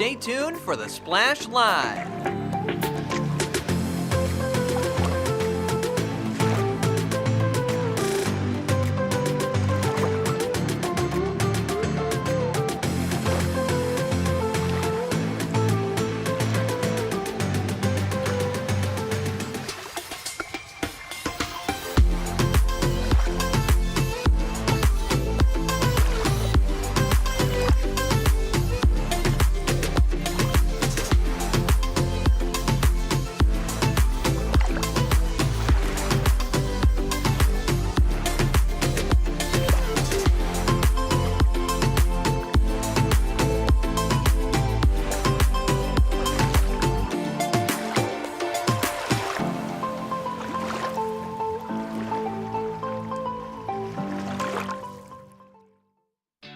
Stay tuned for the Splash Live.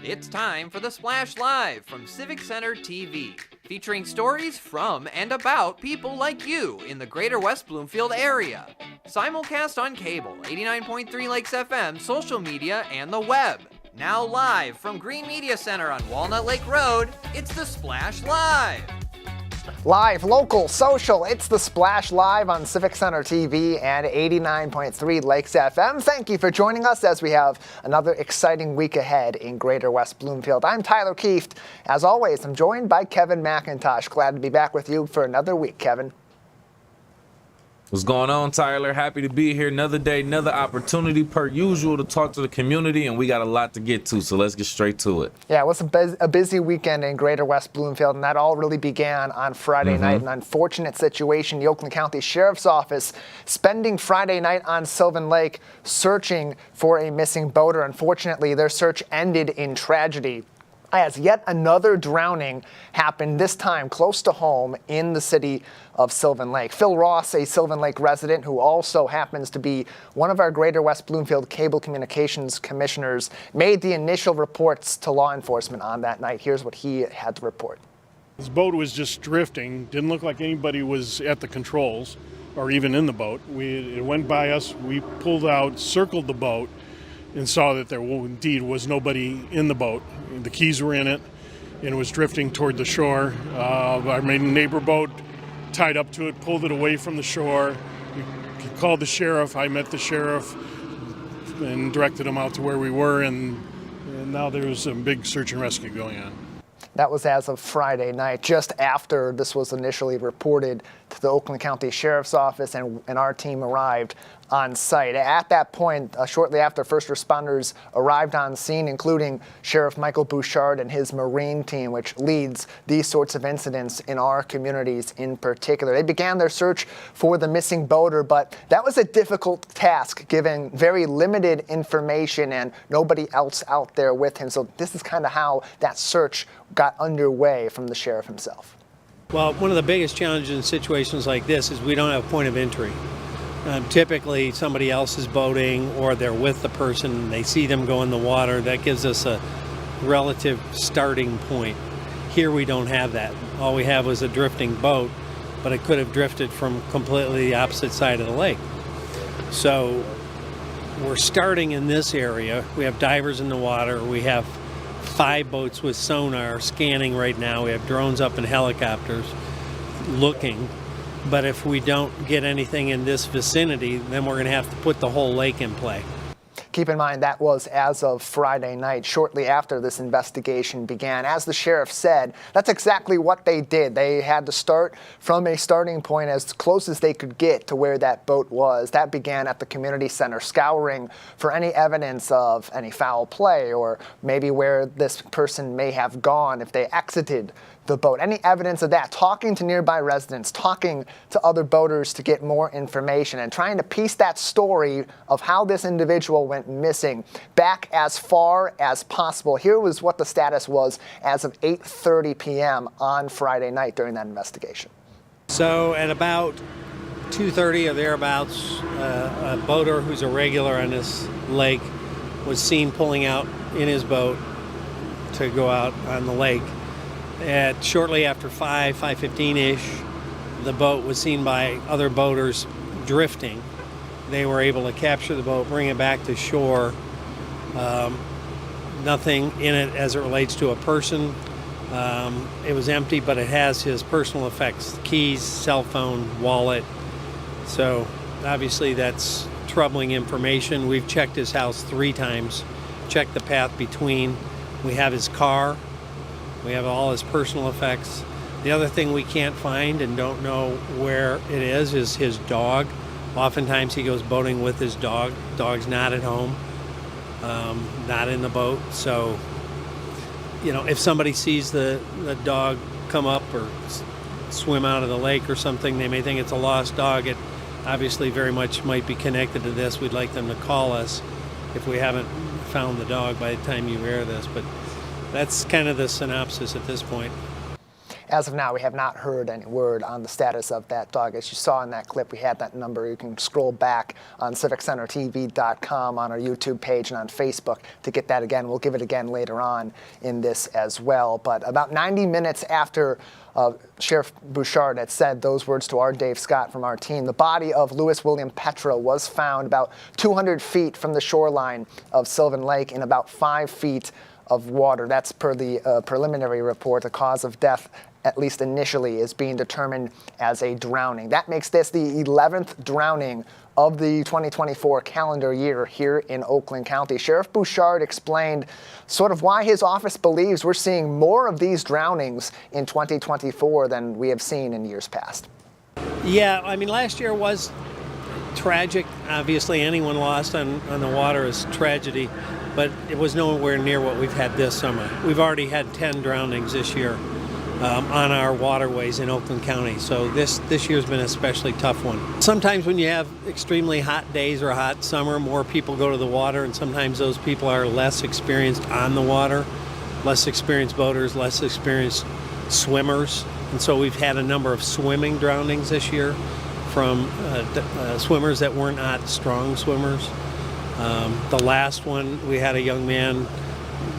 It's time for the Splash Live from Civic Center TV, featuring stories from and about people like you in the Greater West Bloomfield area. Simulcast on cable, 89.3 Lakes FM, social media, and the web. Now live from Green Media Center on Walnut Lake Road, it's the Splash Live. Live, local, social, it's the Splash Live on Civic Center TV and 89.3 Lakes FM. Thank you for joining us as we have another exciting week ahead in Greater West Bloomfield. I'm Tyler Kieft. As always, I'm joined by Kevin McIntosh. Glad to be back with you for another week, Kevin. What's going on, Tyler? Happy to be here. Another day, another opportunity per usual to talk to the community, and we got a lot to get to, so let's get straight to it. Yeah, it was a busy weekend in Greater West Bloomfield, and that all really began on Friday night. An unfortunate situation, the Oakland County Sheriff's Office spending Friday night on Sylvan Lake searching for a missing boater. Unfortunately, their search ended in tragedy, as yet another drowning happened, this time close to home in the city of Sylvan Lake. Phil Ross, a Sylvan Lake resident who also happens to be one of our Greater West Bloomfield Cable Communications commissioners, made the initial reports to law enforcement on that night. Here's what he had to report. This boat was just drifting. Didn't look like anybody was at the controls or even in the boat. It went by us. We pulled out, circled the boat, and saw that there indeed was nobody in the boat. The keys were in it, and it was drifting toward the shore. Our neighbor boat tied up to it, pulled it away from the shore. We called the sheriff. I met the sheriff and directed him out to where we were, and now there's a big search and rescue going on. That was as of Friday night, just after this was initially reported to the Oakland County Sheriff's Office, and our team arrived on site. At that point, shortly after, first responders arrived on scene, including Sheriff Michael Bouchard and his Marine team, which leads these sorts of incidents in our communities in particular. They began their search for the missing boater, but that was a difficult task given very limited information and nobody else out there with him. So this is kind of how that search got underway from the sheriff himself. Well, one of the biggest challenges in situations like this is we don't have a point of entry. Typically somebody else is boating or they're with the person, they see them go in the water. That gives us a relative starting point. Here we don't have that. All we have was a drifting boat, but it could have drifted from completely the opposite side of the lake. So we're starting in this area. We have divers in the water. We have 5 boats with sonar scanning right now. We have drones up and helicopters looking. But if we don't get anything in this vicinity, then we're going to have to put the whole lake in play. Keep in mind that was as of Friday night, shortly after this investigation began. As the sheriff said, that's exactly what they did. They had to start from a starting point as close as they could get to where that boat was. That began at the community center, scouring for any evidence of any foul play or maybe where this person may have gone if they exited the boat. Any evidence of that, talking to nearby residents, talking to other boaters to get more information and trying to piece that story of how this individual went missing back as far as possible. Here was what the status was as of 8:30 p.m. on Friday night during that investigation. So at about 2:30 or thereabouts, a boater who's a regular on this lake was seen pulling out in his boat to go out on the lake. Shortly after 5:15-ish, the boat was seen by other boaters drifting. They were able to capture the boat, bring it back to shore. Nothing in it as it relates to a person It was empty, but it has his personal effects: keys, cell phone, wallet. So obviously that's troubling information. We've checked his house 3 times, checked the path between. We have his car. We have all his personal effects. The other thing we can't find and don't know where it is his dog. Oftentimes he goes boating with his dog. Dog's not at home, not in the boat. So, if somebody sees the dog come up or swim out of the lake or something, they may think it's a lost dog. It obviously very much might be connected to this. We'd like them to call us if we haven't found the dog by the time you air this. But that's kind of the synopsis at this point. As of now, we have not heard any word on the status of that dog. As you saw in that clip, we had that number. You can scroll back on civiccentertv.com, on our YouTube page, and on Facebook to get that again. We'll give it again later on in this as well. But about 90 minutes after Sheriff Bouchard had said those words to our Dave Scott from our team, the body of Louis William Petra was found about 200 feet from the shoreline of Sylvan Lake in about 5 feet of water. That's per the preliminary report. The cause of death, at least initially, is being determined as a drowning. That makes this the 11th drowning of the 2024 calendar year here in Oakland County. Sheriff Bouchard explained sort of why his office believes we're seeing more of these drownings in 2024 than we have seen in years past. Yeah, I mean, last year was tragic. Obviously, anyone lost on the water is tragedy, but it was nowhere near what we've had this summer. We've already had 10 drownings this year on our waterways in Oakland County, so this year's been an especially tough one. Sometimes when you have extremely hot days or a hot summer, more people go to the water, and sometimes those people are less experienced on the water, less experienced boaters, less experienced swimmers, and so we've had a number of swimming drownings this year from swimmers that were not strong swimmers. The last one, we had a young man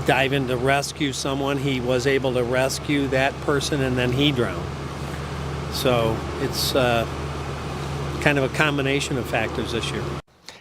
dive in to rescue someone. He was able to rescue that person, and then he drowned. So it's kind of a combination of factors this year.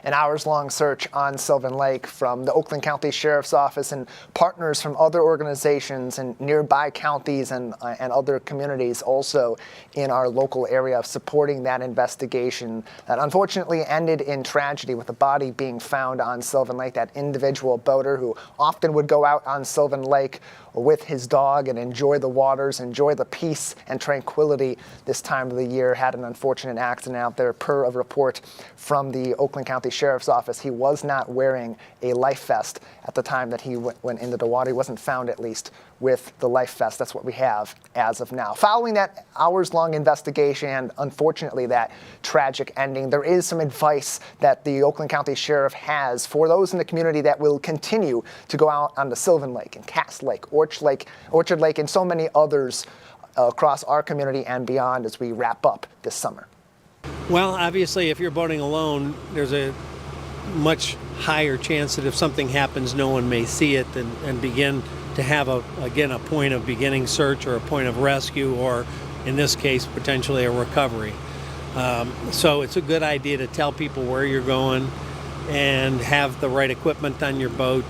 An hours-long search on Sylvan Lake from the Oakland County Sheriff's Office and partners from other organizations and nearby counties and other communities also in our local area supporting that investigation that unfortunately ended in tragedy with the body being found on Sylvan Lake. That individual boater who often would go out on Sylvan Lake with his dog and enjoy the waters, enjoy the peace and tranquility this time of the year, had an unfortunate accident out there. Per a report from the Oakland County Sheriff's Office, he was not wearing a life vest at the time that he went into the water. He wasn't found, at least, with the life vest. That's what we have as of now. Following that hours-long investigation and, unfortunately, that tragic ending, there is some advice that the Oakland County Sheriff has for those in the community that will continue to go out on the Sylvan Lake and Cass Lake, Orchard Lake, and so many others across our community and beyond as we wrap up this summer. Well, obviously, if you're boating alone, there's a much higher chance that if something happens, no one may see it and begin to have, a point of beginning search or a point of rescue, or in this case, potentially a recovery. So it's a good idea to tell people where you're going and have the right equipment on your boat.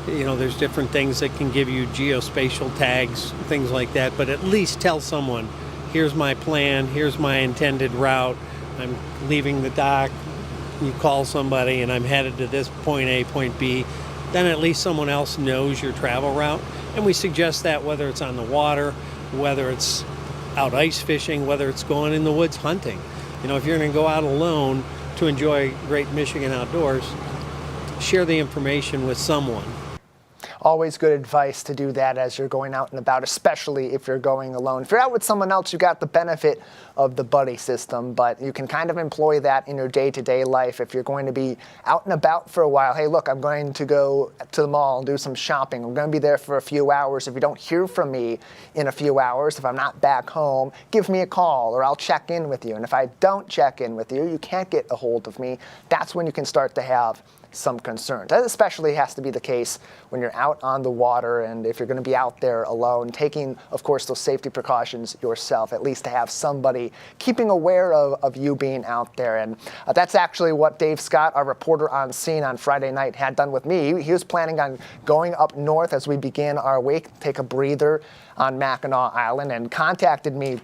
There's different things that can give you geospatial tags, things like that, but at least tell someone, here's my plan, here's my intended route, I'm leaving the dock, you call somebody, and I'm headed to this point A, point B. Then at least someone else knows your travel route. And we suggest that whether it's on the water, whether it's out ice fishing, whether it's going in the woods hunting. If you're going to go out alone to enjoy great Michigan outdoors, share the information with someone. Always good advice to do that as you're going out and about, especially if you're going alone. If you're out with someone else, you got the benefit of the buddy system, but you can kind of employ that in your day-to-day life. If you're going to be out and about for a while, hey, look, I'm going to go to the mall and do some shopping. I'm going to be there for a few hours. If you don't hear from me in a few hours, if I'm not back home, give me a call or I'll check in with you. And if I don't check in with you, you can't get a hold of me. That's when you can start to have some concerns. That especially has to be the case when you're out on the water, and if you're going to be out there alone, taking, of course, those safety precautions yourself, at least to have somebody keeping aware of you being out there. And that's actually what Dave Scott, our reporter on scene on Friday night, had done with me. He was planning on going up north as we begin our week, take a breather on Mackinac Island, and contacted me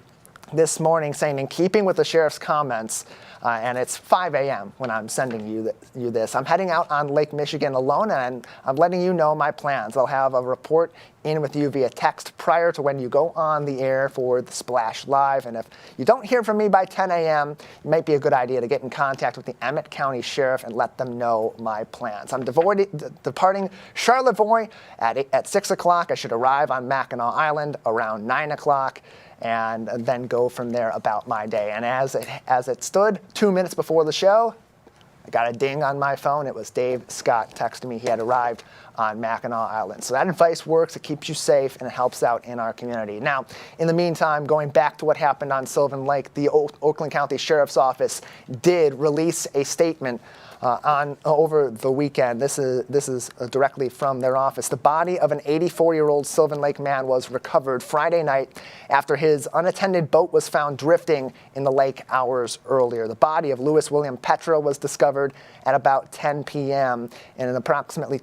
this morning saying, in keeping with the sheriff's comments, and it's 5 a.m. when I'm sending you this, I'm heading out on Lake Michigan alone, and I'm letting you know my plans. I'll have a report in with you via text prior to when you go on the air for the Splash Live. And if you don't hear from me by 10 a.m., it might be a good idea to get in contact with the Emmett County Sheriff and let them know my plans. I'm departing Charlevoix at 6 o'clock. I should arrive on Mackinac Island around 9 o'clock. And then go from there about my day. And as it stood 2 minutes before the show, I got a ding on my phone. It was Dave Scott texting me he had arrived on Mackinac Island. So that advice works. It keeps you safe, and it helps out in our community. Now, in the meantime, going back to what happened on Sylvan Lake, the Oakland County Sheriff's Office did release a statement over the weekend. This is directly from their office. The body of an 84-year-old Sylvan Lake man was recovered Friday night after his unattended boat was found drifting in the lake hours earlier. The body of Louis William Petra was discovered at about 10 p.m. in approximately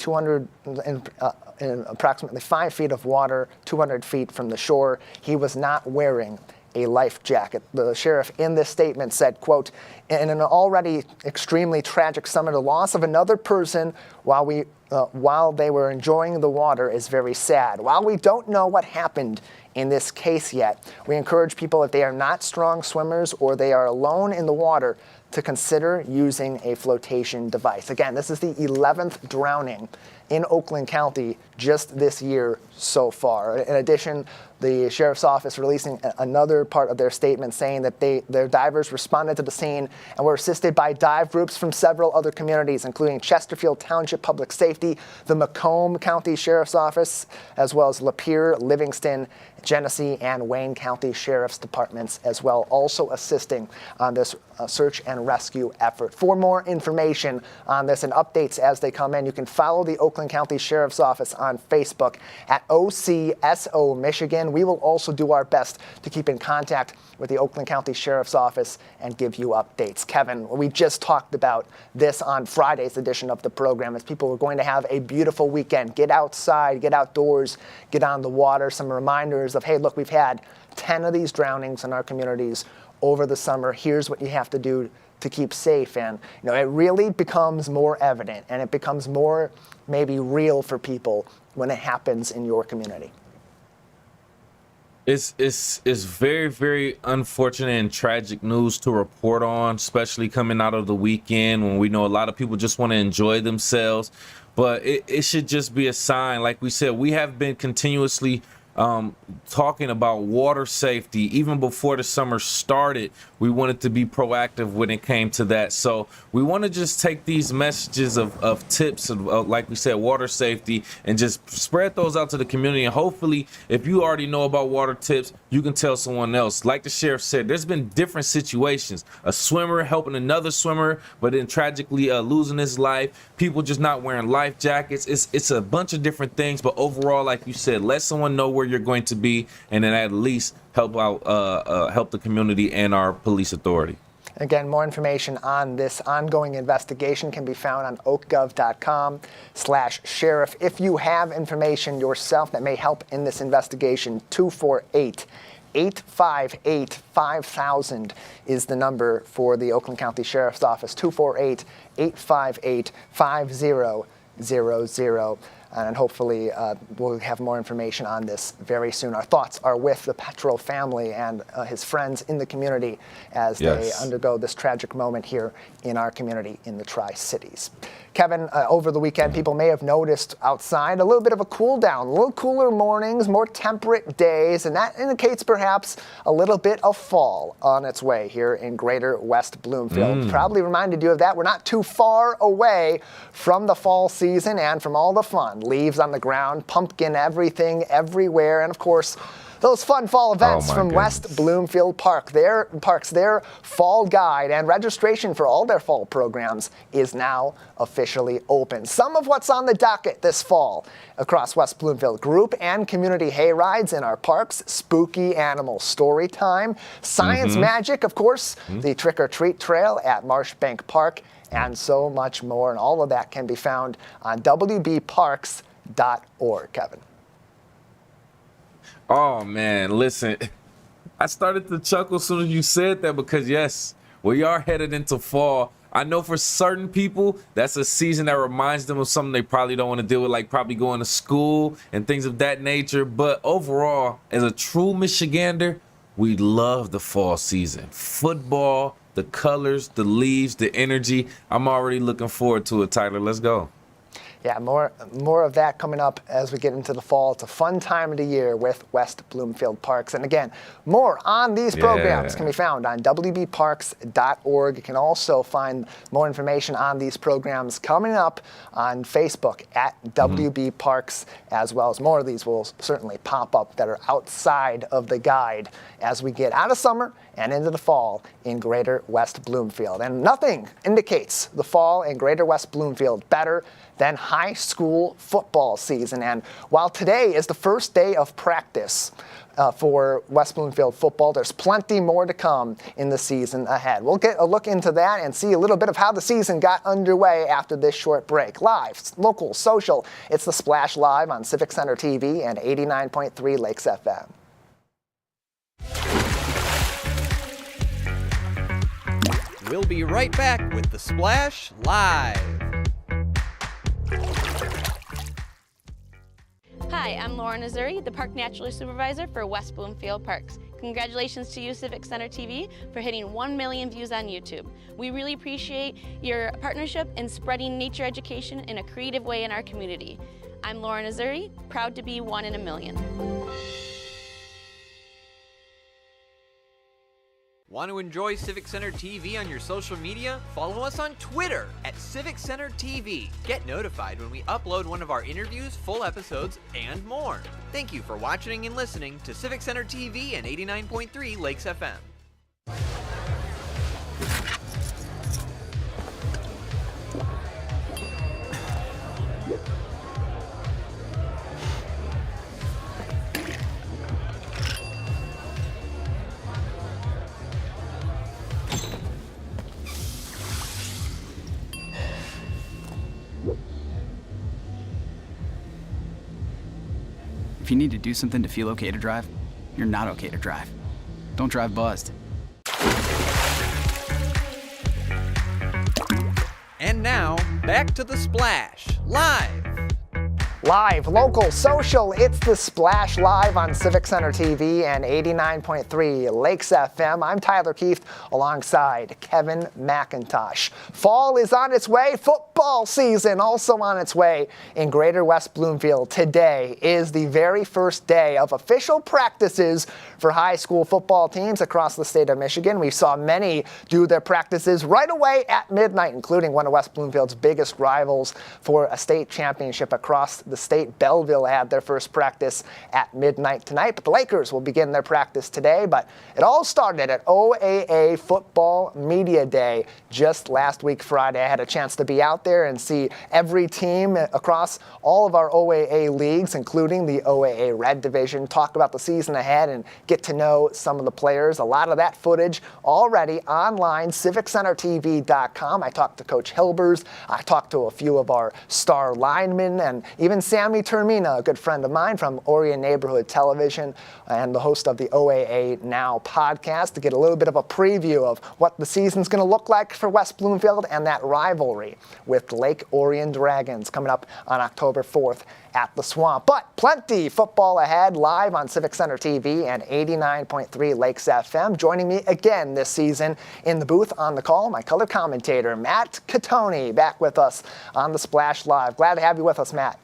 5 feet of water, 200 feet from the shore. He was not wearing a life jacket. The sheriff in this statement said, quote, in an already extremely tragic summer, the loss of another person while they were enjoying the water is very sad. While we don't know what happened in this case yet, we encourage people, if they are not strong swimmers or they are alone in the water, to consider using a flotation device. Again, this is the 11th drowning in Oakland County just this year so far. In addition, the sheriff's office releasing another part of their statement saying that their divers responded to the scene and were assisted by dive groups from several other communities, including Chesterfield Township Public Safety, the Macomb County Sheriff's Office, as well as Lapeer, Livingston, Genesee, and Wayne County Sheriff's Departments as well, also assisting on this search and rescue effort. For more information on this and updates as they come in, you can follow the Oakland County Sheriff's Office on Facebook at OCSO Michigan. We will also do our best to keep in contact with the Oakland County Sheriff's Office and give you updates. Kevin, we just talked about this on Friday's edition of the program, as people are going to have a beautiful weekend. Get outside, get outdoors, get on the water. Some reminders of, hey, look, we've had 10 of these drownings in our communities over the summer. Here's what you have to do to keep safe. And it really becomes more evident, and it becomes more maybe real for people when it happens in your community. It's very, very unfortunate and tragic news to report on, especially coming out of the weekend when we know a lot of people just want to enjoy themselves. But it should just be a sign. Like we said, we have been continuously talking about water safety. Even before the summer started, we wanted to be proactive when it came to that. So we want to just take these messages of tips of, like we said, water safety, and just spread those out to the community. And hopefully, if you already know about water tips, you can tell someone else. Like the sheriff said, there's been different situations. A swimmer helping another swimmer, but then tragically losing his life. People just not wearing life jackets. It's a bunch of different things. But overall, like you said, let someone know where you're going to be, and then at least help the community and our police authority. Again, more information on this ongoing investigation can be found on oakgov.com/sheriff. If you have information yourself that may help in this investigation, 248-858-5000 is the number for the Oakland County Sheriff's Office, 248-858-5000. And hopefully we'll have more information on this very soon. Our thoughts are with the Petro family and his friends in the community as they undergo this tragic moment here in our community in the Tri-Cities. Kevin, over the weekend, people may have noticed outside a little bit of a cool down, a little cooler mornings, more temperate days, and that indicates perhaps a little bit of fall on its way here in Greater West Bloomfield. Probably reminded you of that. We're not too far away from the fall season and from all the fun. Leaves on the ground, pumpkin, everything, everywhere, and of course, Those fun fall events my from goodness. West Bloomfield Parks, their fall guide and registration for all their fall programs is now officially open. Some of what's on the docket this fall across West Bloomfield: group and community hay rides in our parks, spooky animal story time, science magic, of course, the trick-or-treat trail at Marshbank Park, and so much more. And all of that can be found on wbparks.org, Kevin. Oh, man, listen, I started to chuckle as soon as you said that because, yes, we are headed into fall. I know for certain people, that's a season that reminds them of something they probably don't want to deal with, like probably going to school and things of that nature. But overall, as a true Michigander, we love the fall season. Football, the colors, the leaves, the energy. I'm already looking forward to it, Tyler. Let's go. Yeah, more of that coming up as we get into the fall. It's a fun time of the year with West Bloomfield Parks. And again, more on these programs can be found on wbparks.org. You can also find more information on these programs coming up on Facebook at WB Parks, as well as more of these will certainly pop up that are outside of the guide as we get out of summer and into the fall in Greater West Bloomfield. And nothing indicates the fall in Greater West Bloomfield better than high school football season. And while today is the first day of practice for West Bloomfield football, there's plenty more to come in the season ahead. We'll get a look into that and see a little bit of how the season got underway after this short break. Live, local, social, it's The Splash Live on Civic Center TV and 89.3 Lakes FM. We'll be right back with The Splash Live. Hi, I'm Lauren Azuri, the Park Naturalist Supervisor for West Bloomfield Parks. Congratulations to you, Civic Center TV, for hitting 1 million views on YouTube. We really appreciate your partnership in spreading nature education in a creative way in our community. I'm Lauren Azuri, proud to be 1 in a million. Want to enjoy Civic Center TV on your social media? Follow us on Twitter at Civic Center TV. Get notified when we upload one of our interviews, full episodes, and more. Thank you for watching and listening to Civic Center TV and 89.3 Lakes FM. If you need to do something to feel okay to drive, you're not okay to drive. Don't drive buzzed. And now, back to The Splash Live. Live, local, social, it's The Splash Live on Civic Center TV and 89.3 Lakes FM. I'm Tyler Keefe alongside Kevin McIntosh. Fall is on its way. Football season also on its way in Greater West Bloomfield. Today is the very first day of official practices for high school football teams across the state of Michigan. We saw many do their practices right away at midnight, including one of West Bloomfield's biggest rivals for a state championship across the state. Belleville had their first practice at midnight tonight, but the Lakers will begin their practice today. But it all started at OAA Football Media Day just last week Friday. I had a chance to be out there and see every team across all of our OAA leagues, including the OAA Red Division, talk about the season ahead and get to know some of the players. A lot of that footage already online, civiccentertv.com. I talked to Coach Hilbers. I talked to a few of our star linemen and even Sammy Termina, a good friend of mine from Orion Neighborhood Television and the host of the OAA Now podcast, to get a little bit of a preview of what the season's going to look like for West Bloomfield and that rivalry with Lake Orion Dragons coming up on October 4th at the Swamp. But plenty football ahead, live on Civic Center TV and 89.3 Lakes FM. Joining me again this season in the booth on the call, my color commentator, Matt Catoni, back with us on the Splash Live. Glad to have you with us, Matt.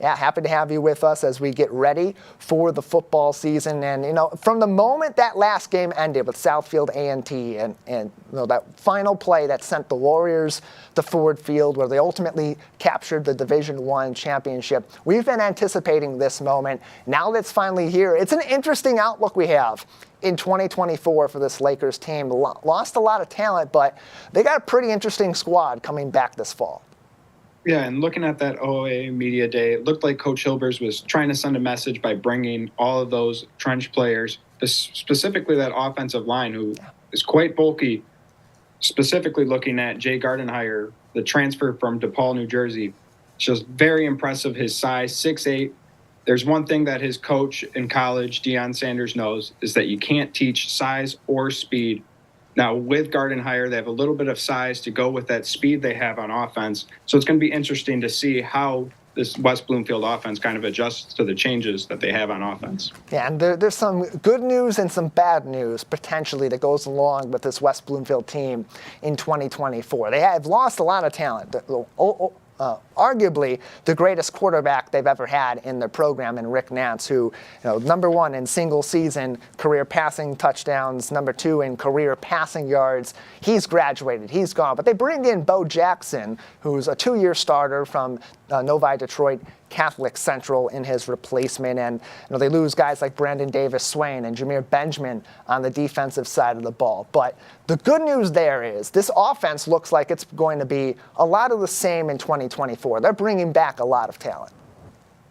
Yeah, happy to have you with us as we get ready for the football season. And, from the moment that last game ended with Southfield A&T and that final play that sent the Warriors to Ford Field where they ultimately captured the Division I championship, we've been anticipating this moment. Now that it's finally here, it's an interesting outlook we have in 2024 for this Lakers team. Lost a lot of talent, but they got a pretty interesting squad coming back this fall. Yeah, and looking at that OA Media Day, it looked like Coach Hilbers was trying to send a message by bringing all of those trench players, specifically that offensive line, who is quite bulky, specifically looking at Jay Gardenhire, the transfer from DePaul, New Jersey. It's just very impressive, his size, 6'8". There's one thing that his coach in college, Deion Sanders, knows, is that you can't teach size or speed. Now, with Gardenhire, they have a little bit of size to go with that speed they have on offense. So it's going to be interesting to see how this West Bloomfield offense kind of adjusts to the changes that they have on offense. Yeah, and there's some good news and some bad news, potentially, that goes along with this West Bloomfield team in 2024. They have lost a lot of talent. Arguably the greatest quarterback they've ever had in their program in Rick Nance, who, number one in single season career passing touchdowns, number two in career passing yards. He's graduated, he's gone. But they bring in Bo Jackson, who's a 2-year starter from Novi Detroit Catholic Central in his replacement. And they lose guys like Brandon Davis Swain and Jameer Benjamin on the defensive side of the ball. But the good news there is this offense looks like it's going to be a lot of the same in 2024. They're bringing back a lot of talent.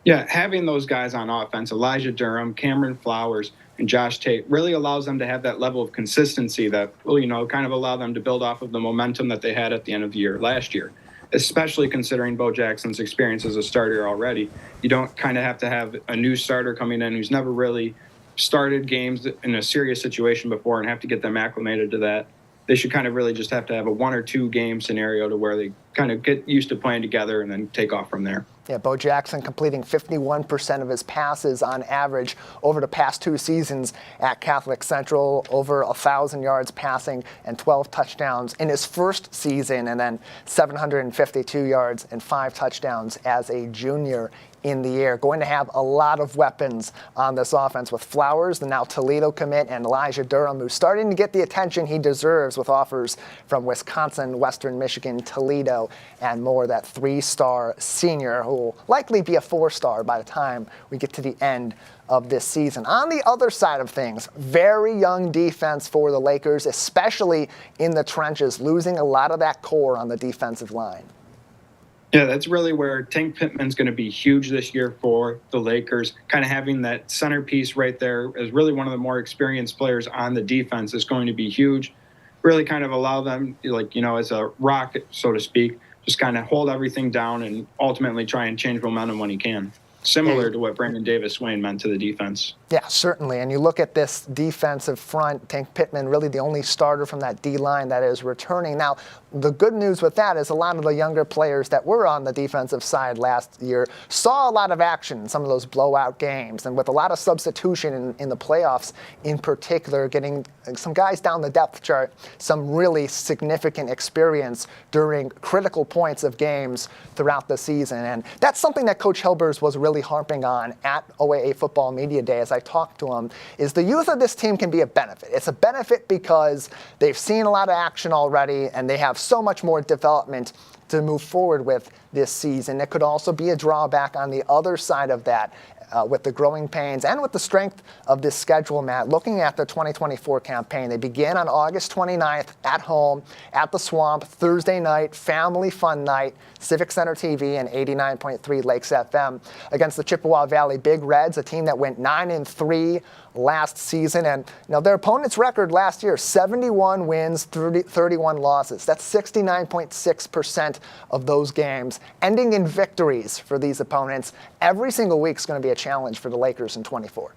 Yeah, having those guys on offense, Elijah Durham, Cameron Flowers, and Josh Tate, really allows them to have that level of consistency that will, kind of allow them to build off of the momentum that they had at the end of the year last year. Especially considering Bo Jackson's experience as a starter already. You don't kind of have to have a new starter coming in who's never really started games in a serious situation before and have to get them acclimated to that. They should kind of really just have to have a 1 or 2 game scenario to where they kind of get used to playing together and then take off from there. Yeah, Bo Jackson completing 51% of his passes on average over the past 2 seasons at Catholic Central, over 1,000 yards passing and 12 touchdowns in his first season, and then 752 yards and 5 touchdowns as a junior in the air. Going to have a lot of weapons on this offense with Flowers, the now Toledo commit, and Elijah Durham, who's starting to get the attention he deserves with offers from Wisconsin, Western Michigan, Toledo, and more. That 3-star senior who will likely be a 4-star by the time we get to the end of this season. On the other side of things, very young defense for the Lakers, especially in the trenches, losing a lot of that core on the defensive line. Yeah, that's really where Tank Pittman's going to be huge this year for the Lakers. Kind of having that centerpiece right there as really one of the more experienced players on the defense is going to be huge. Really kind of allow them, as a rock, so to speak, just kind of hold everything down and ultimately try and change momentum when he can. Similar to what Brandon Davis Swain meant to the defense. Yeah, certainly. And you look at this defensive front, Tank Pittman, really the only starter from that D-line that is returning. Now, the good news with that is a lot of the younger players that were on the defensive side last year saw a lot of action in some of those blowout games. And with a lot of substitution in the playoffs in particular, getting some guys down the depth chart, some really significant experience during critical points of games throughout the season. And that's something that Coach Hilbers was really harping on at OAA Football Media Day as I talked to him, is the youth of this team can be a benefit. It's a benefit because they've seen a lot of action already and they have so much more development to move forward with this season. It could also be a drawback on the other side of that with the growing pains and with the strength of this schedule, Matt. Looking at the 2024 campaign, they begin on August 29th at home at the Swamp, Thursday night, family fun night, Civic Center TV and 89.3 Lakes FM against the Chippewa Valley Big Reds, a team that went 9-3 last season. And their opponent's record last year, 71 wins, 31 losses. That's 69.6% of those games, ending in victories for these opponents. Every single week is going to be a challenge for the Lakers in 24.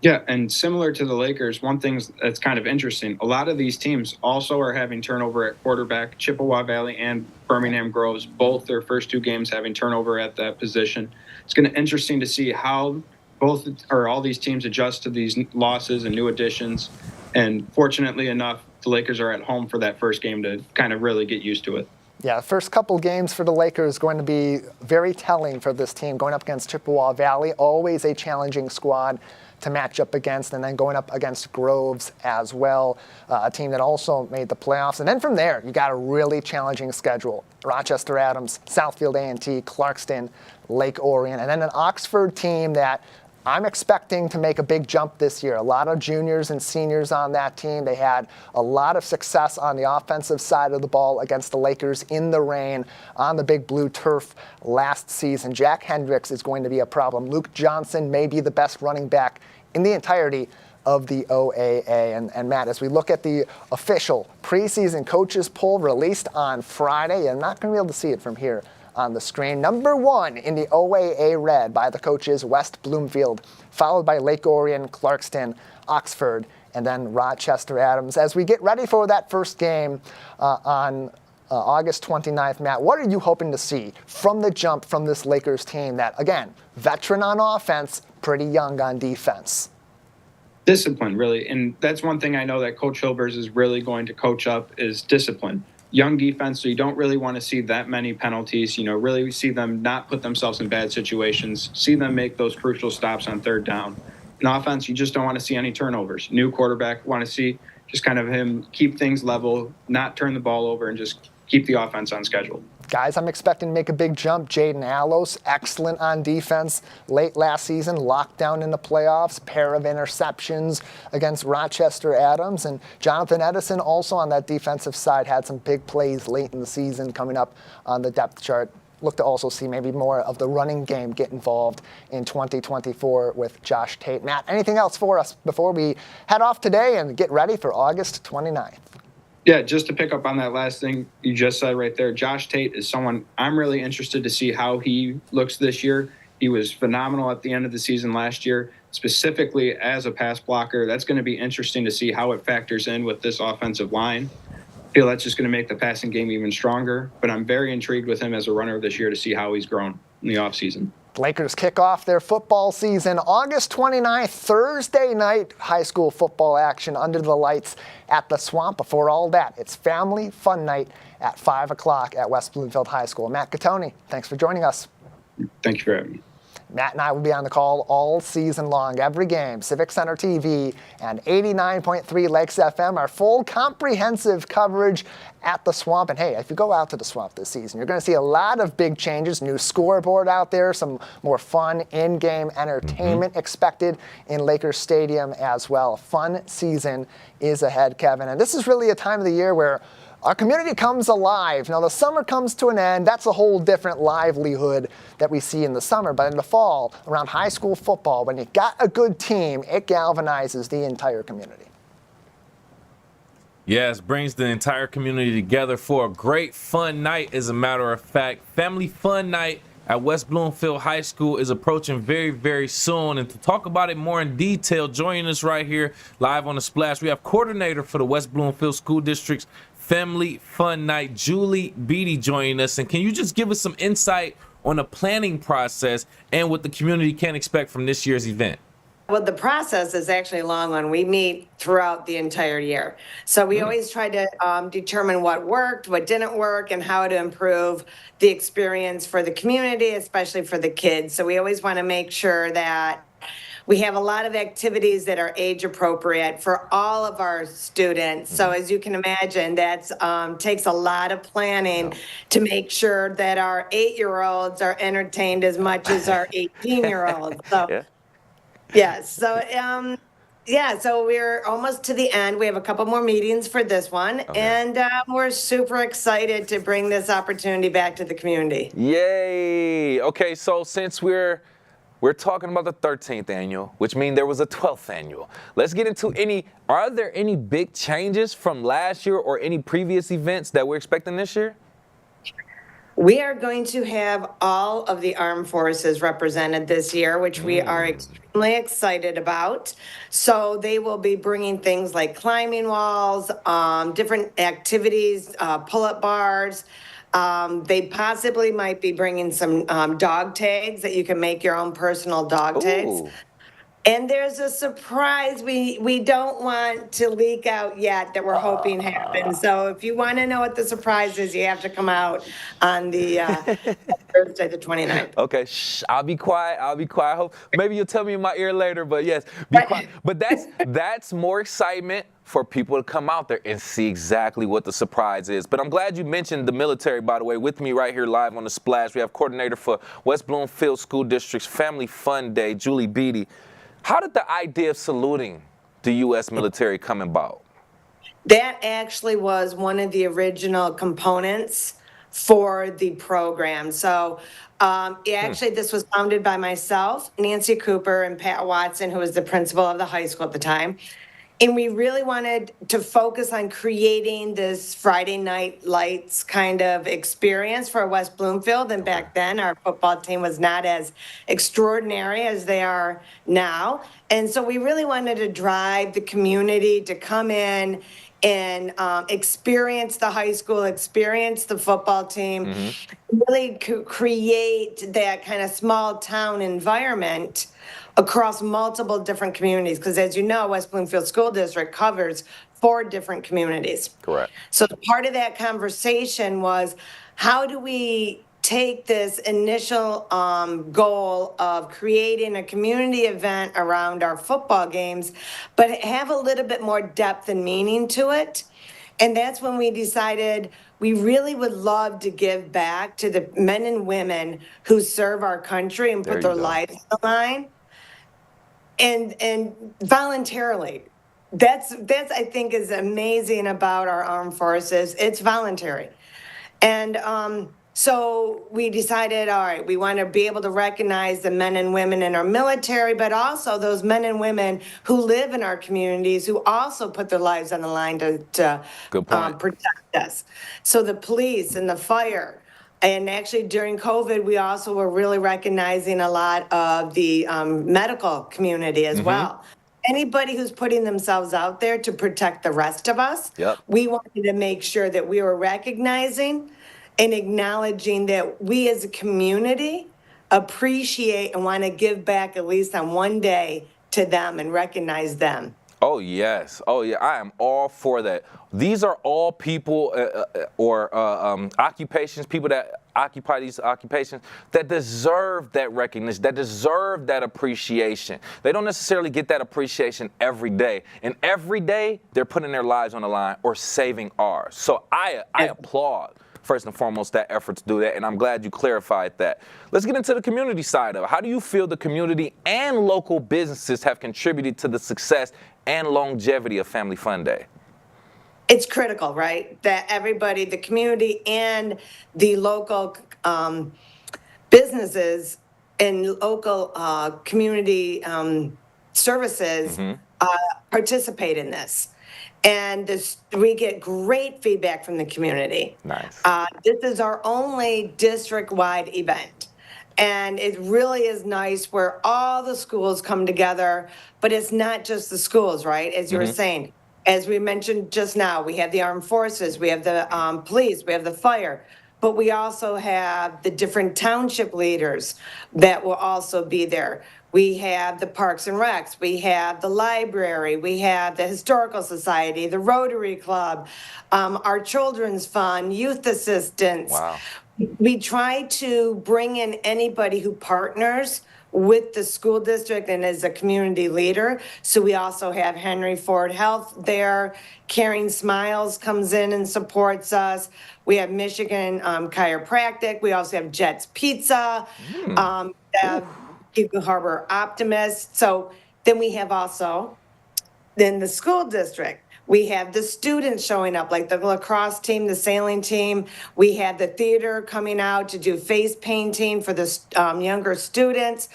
Yeah, and similar to the Lakers, one thing that's kind of interesting, a lot of these teams also are having turnover at quarterback. Chippewa Valley and Birmingham Groves, both their first 2 games having turnover at that position. It's going to be interesting to see how all these teams adjust to these losses and new additions. And fortunately enough, the Lakers are at home for that first game to kind of really get used to it. Yeah, the first couple games for the Lakers going to be very telling for this team. Going up against Chippewa Valley, always a challenging squad to match up against, and then going up against Groves as well, a team that also made the playoffs. And then from there, you got a really challenging schedule. Rochester Adams, Southfield A&T, Clarkston, Lake Orion, and then an Oxford team that I'm expecting to make a big jump this year. A lot of juniors and seniors on that team. They had a lot of success on the offensive side of the ball against the Lakers in the rain on the big blue turf last season. Jack Hendricks is going to be a problem. Luke Johnson may be the best running back in the entirety of the OAA. And Matt, as we look at the official preseason coaches poll released on Friday, you're not going to be able to see it from here on the screen. Number 1 in the OAA red by the coaches, West Bloomfield, followed by Lake Orion, Clarkston, Oxford, and then Rochester Adams. As we get ready for that first game on August 29th, Matt, what are you hoping to see from the jump from this Lakers team that, again, veteran on offense, pretty young on defense? Discipline, really. And that's one thing I know that Coach Hilbers is really going to coach up is discipline. Young defense, so you don't really want to see that many penalties. Really see them not put themselves in bad situations, see them make those crucial stops on third down. In offense, you just don't want to see any turnovers. New quarterback, want to see just kind of him keep things level, not turn the ball over, and just keep the offense on schedule. Guys, I'm expecting to make a big jump. Jaden Allos, excellent on defense late last season, locked down in the playoffs, pair of interceptions against Rochester Adams. And Jonathan Edison also on that defensive side had some big plays late in the season coming up on the depth chart. Look to also see maybe more of the running game get involved in 2024 with Josh Tate. Matt, anything else for us before we head off today and get ready for August 29th? Yeah, just to pick up on that last thing you just said right there, Josh Tate is someone I'm really interested to see how he looks this year. He was phenomenal at the end of the season last year, specifically as a pass blocker. That's going to be interesting to see how it factors in with this offensive line. I feel that's just going to make the passing game even stronger, but I'm very intrigued with him as a runner this year to see how he's grown in the offseason. Lakers kick off their football season August 29th, Thursday night, high school football action under the lights at the Swamp. Before all that, it's family fun night at 5 o'clock at West Bloomfield High School. Matt Gattoni, thanks for joining us. Thank you for having me. Matt and I will be on the call all season long, every game. Civic Center TV and 89.3 Lakes FM, our full comprehensive coverage at the Swamp. And hey, if you go out to the Swamp this season, you're going to see a lot of big changes. New scoreboard out there, some more fun in-game entertainment expected in Lakers Stadium as well. A fun season is ahead, Kevin. And this is really a time of the year where our community comes alive. Now, the summer comes to an end. That's a whole different livelihood that we see in the summer. But in the fall, around high school football, when you got a good team, it galvanizes the entire community. Yes, brings the entire community together for a great fun night, as a matter of fact. Family Fun Night at West Bloomfield High School is approaching very, very soon. And to talk about it more in detail, joining us right here live on The Splash, we have coordinator for the West Bloomfield School District's Family Fun Night, Julie Beatty, joining us. And can you just give us some insight on the planning process and what the community can expect from this year's event? Well, the process is actually a long one. We meet throughout the entire year. So we always try to determine what worked, what didn't work, and how to improve the experience for the community, especially for the kids. So we always want to make sure that we have a lot of activities that are age appropriate for all of our students. So as you can imagine, that takes a lot of planning to make sure that our 8-year-olds are entertained as much as our 18-year-olds. So, so we're almost to the end. We have a couple more meetings for this one, and we're super excited to bring this opportunity back to the community. Yay! Okay, so since we're talking about the 13th annual, which means there was a 12th annual. Let's get into are there any big changes from last year or any previous events that we're expecting this year? We are going to have all of the armed forces represented this year, which we are extremely excited about. So they will be bringing things like climbing walls, different activities, pull-up bars. They possibly might be bringing some dog tags that you can make your own personal dog tags. And there's a surprise we don't want to leak out yet that we're hoping happens. So if you want to know what the surprise is, you have to come out on the Thursday, the 29th. Okay, shh, I'll be quiet. I'll be quiet. I hope maybe you'll tell me in my ear later, but yes, be quiet. But that's more excitement for people to come out there and see exactly what the surprise is. But I'm glad you mentioned the military, by the way. With me right here live on the Splash, we have coordinator for West Bloomfield School District's Family Fun Day, Julie Beatty. How did the idea of saluting the U.S. military come about? That actually was one of the original components for the program. So actually, this was founded by myself, Nancy Cooper, and Pat Watson, who was the principal of the high school at the time. And we really wanted to focus on creating this Friday Night Lights kind of experience for West Bloomfield. And back then, our football team was not as extraordinary as they are now. And so we really wanted to drive the community to come in and experience the high school, experience the football team, really create that kind of small town environment across multiple different communities. Because as you know, West Bloomfield School District covers 4 different communities. Correct. So part of that conversation was, how do we take this initial goal of creating a community event around our football games, but have a little bit more depth and meaning to it? And that's when we decided we really would love to give back to the men and women who serve our country and put their lives on the line, and voluntarily. That's I think is amazing about our armed forces. It's voluntary. And so we decided, all right, we want to be able to recognize the men and women in our military, but also those men and women who live in our communities who also put their lives on the line to protect us. So the police and the fire. And actually, during COVID, we also were really recognizing a lot of the medical community as well. Anybody who's putting themselves out there to protect the rest of us, we wanted to make sure that we were recognizing and acknowledging that we as a community appreciate and want to give back at least on one day to them and recognize them. Oh, yes. Oh, yeah. I am all for that. These are all people or occupations, people that occupy these occupations that deserve that recognition, that deserve that appreciation. They don't necessarily get that appreciation every day. And every day they're putting their lives on the line or saving ours. So I applaud, first and foremost, that effort to do that, and I'm glad you clarified that. Let's get into the community side of it. How do you feel the community and local businesses have contributed to the success and longevity of Family Fun Day? It's critical, right? That everybody, the community and the local businesses and local community services participate in this. And we get great feedback from the community. Nice. This is our only district-wide event. And it really is nice where all the schools come together, but it's not just the schools, right? As you were saying, as we mentioned just now, we have the armed forces, we have the police, we have the fire, but we also have the different township leaders that will also be there. We have the Parks and Recs, we have the library, we have the Historical Society, the Rotary Club, our Children's Fund, youth assistance. Wow. We try to bring in anybody who partners with the school district and as a community leader. So we also have Henry Ford Health there. Caring Smiles comes in and supports us. We have Michigan Chiropractic. We also have Jets Pizza. Eagle Harbor Optimist. So then we have also then the school district. We have the students showing up, like the lacrosse team, the sailing team. We have the theater coming out to do face painting for the younger students.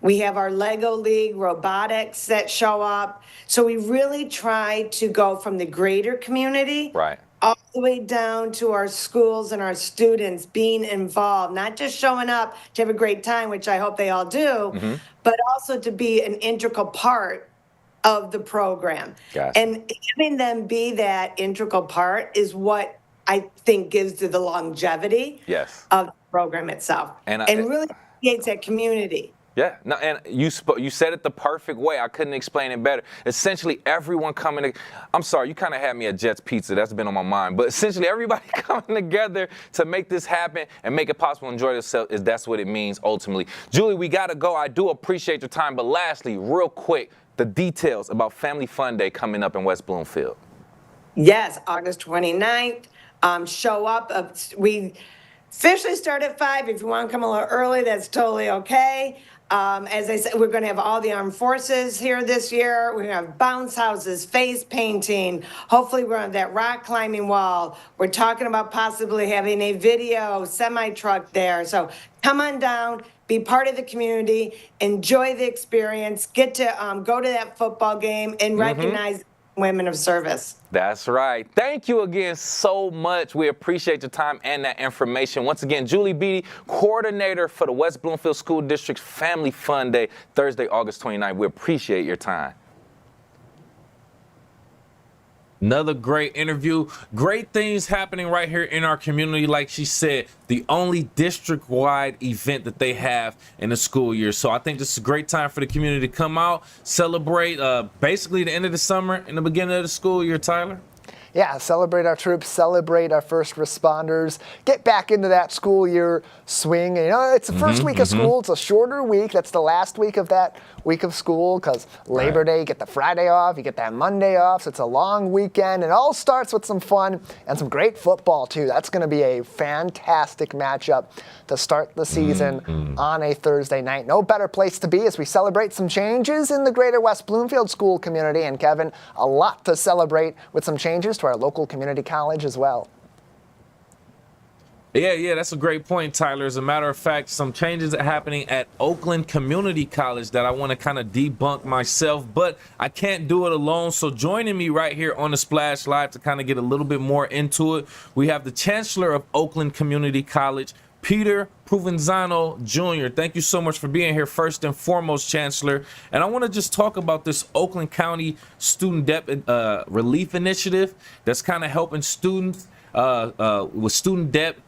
We have our Lego League robotics that show up. So we really try to go from the greater community all the way down to our schools and our students being involved, not just showing up to have a great time, which I hope they all do, but also to be an integral part of the program. Gotcha. And having them be that integral part is what I think gives to the longevity of the program itself. And really creates that community. Yeah, no, and you said it the perfect way. I couldn't explain it better. Essentially, everyone coming. I'm sorry, you kind of had me at Jet's Pizza. That's been on my mind. But essentially, everybody coming together to make this happen and make it possible to enjoy themselves. That's what it means ultimately. Julie, we gotta go. I do appreciate your time. But lastly, real quick, the details about Family Fun Day coming up in West Bloomfield. Yes, August 29th. Show up. We officially start at 5. If you want to come a little early, that's totally okay. As I said, we're going to have all the armed forces here this year. We're going to have bounce houses, face painting. Hopefully, we're on that rock climbing wall. We're talking about possibly having a video semi-truck there. So come on down, be part of the community, enjoy the experience, get to go to that football game, and recognize women of service. That's right. Thank you again so much. We appreciate your time and that information. Once again, Julie Beatty, coordinator for the West Bloomfield School District's Family Fun Day, Thursday, August 29th. We appreciate your time. Another great interview. Great things happening right here in our community. Like she said, the only district-wide event that they have in the school year. So I think this is a great time for the community to come out, celebrate basically the end of the summer and the beginning of the school year, Tyler. Yeah, celebrate our troops, celebrate our first responders, get back into that school year swing. You know, it's the first week of school. It's a shorter week. That's the last week of that week of school because Labor Day, you get the Friday off, you get that Monday off. So it's a long weekend. It all starts with some fun and some great football, too. That's going to be a fantastic matchup to start the season on a Thursday night. No better place to be as we celebrate some changes in the Greater West Bloomfield school community. And Kevin, a lot to celebrate with some changes to our local community college as well. Yeah, that's a great point, Tyler. As a matter of fact, some changes are happening at Oakland Community College that I want to kind of debunk myself, but I can't do it alone. So joining me right here on the Splash Live to kind of get a little bit more into it, we have the Chancellor of Oakland Community College, Peter Provenzano Jr. Thank you so much for being here, first and foremost, Chancellor. And I want to just talk about this Oakland County Student Debt Relief Initiative that's kind of helping students with student debt